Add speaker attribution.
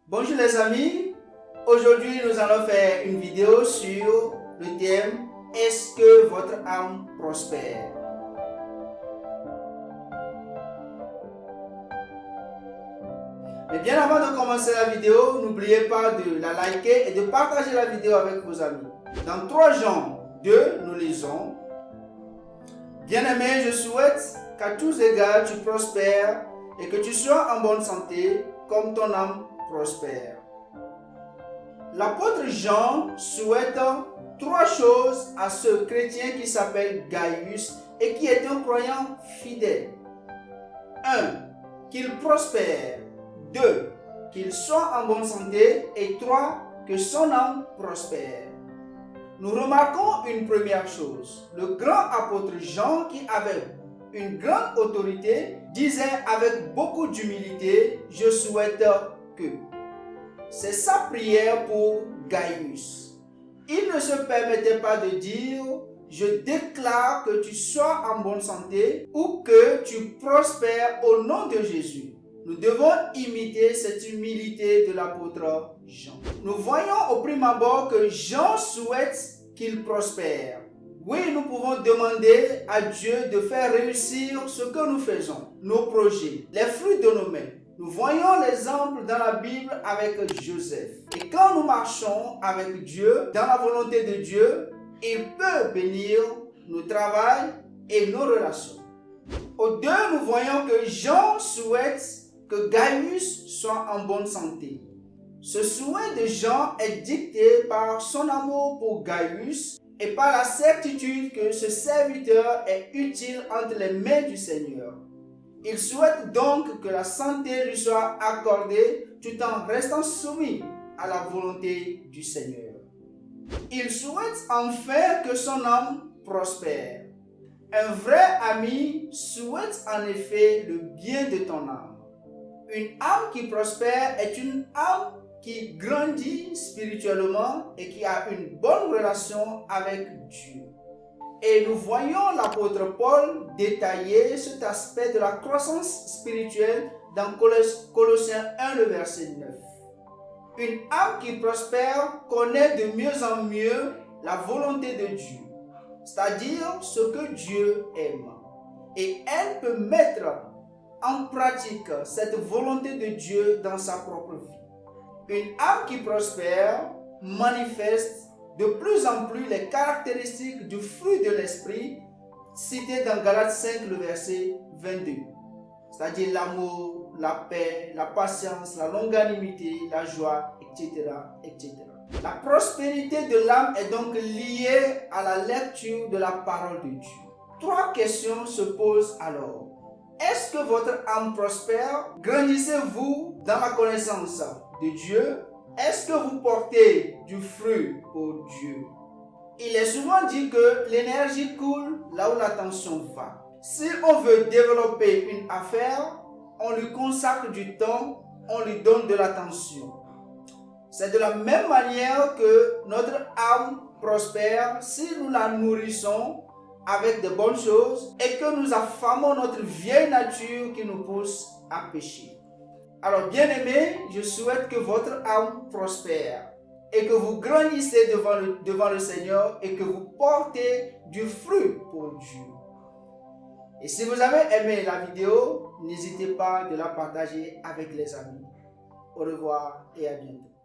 Speaker 1: Bonjour les amis, aujourd'hui nous allons faire une vidéo sur le thème « Est-ce que votre âme prospère ?» Mais bien avant de commencer la vidéo, n'oubliez pas de la liker et de partager la vidéo avec vos amis. Dans 3 Jean 2, nous lisons « Bien-aimé, je souhaite qu'à tous égards tu prospères et que tu sois en bonne santé comme ton âme prospère. » L'apôtre Jean souhaite 3 choses à ce chrétien qui s'appelle Gaius et qui est un croyant fidèle. 1. Qu'il prospère. 2. Qu'il soit en bonne santé. Et 3. Que son âme prospère. Nous remarquons une première chose. Le grand apôtre Jean, qui avait une grande autorité, disait avec beaucoup d'humilité, « Je souhaite que ». C'est sa prière pour Gaius. Il ne se permettait pas de dire « Je déclare que tu sois en bonne santé » ou que tu prospères au nom de Jésus. Nous devons imiter cette humilité de l'apôtre Jean. Nous voyons au prime abord que Jean souhaite qu'il prospère. Oui, nous pouvons demander à Dieu de faire réussir ce que nous faisons, nos projets, les fruits de nos mains. Nous voyons l'exemple dans la Bible avec Joseph. Et quand nous marchons avec Dieu, dans la volonté de Dieu, il peut bénir nos travails et nos relations. Au 2, nous voyons que Jean souhaite que Gaius soit en bonne santé. Ce souhait de Jean est dicté par son amour pour Gaius et par la certitude que ce serviteur est utile entre les mains du Seigneur. Il souhaite donc que la santé lui soit accordée tout en restant soumis à la volonté du Seigneur. Il souhaite enfin que son âme prospère. Un vrai ami souhaite en effet le bien de ton âme. Une âme qui prospère est une âme qui grandit spirituellement et qui a une bonne relation avec Dieu. Et nous voyons l'apôtre Paul détailler cet aspect de la croissance spirituelle dans Colossiens 1, le verset 9. Une âme qui prospère connaît de mieux en mieux la volonté de Dieu, c'est-à-dire ce que Dieu aime. Et elle peut mettre en pratique cette volonté de Dieu dans sa propre vie. Une âme qui prospère manifeste de plus en plus les caractéristiques du fruit de l'esprit cité dans Galates 5, le verset 22. C'est-à-dire l'amour, la paix, la patience, la longanimité, la joie, etc., etc. La prospérité de l'âme est donc liée à la lecture de la parole de Dieu. 3 questions se posent alors. Est-ce que votre âme prospère? Grandissez-vous dans la connaissance de Dieu? Est-ce que vous portez du fruit pour Dieu? Il est souvent dit que l'énergie coule là où l'attention va. Si on veut développer une affaire, on lui consacre du temps, on lui donne de l'attention. C'est de la même manière que notre âme prospère si nous la nourrissons avec de bonnes choses et que nous affamons notre vieille nature qui nous pousse à pécher. Alors, bien-aimés, je souhaite que votre âme prospère et que vous grandissez devant le Seigneur et que vous portez du fruit pour Dieu. Et si vous avez aimé la vidéo, n'hésitez pas de la partager avec les amis. Au revoir et à bientôt.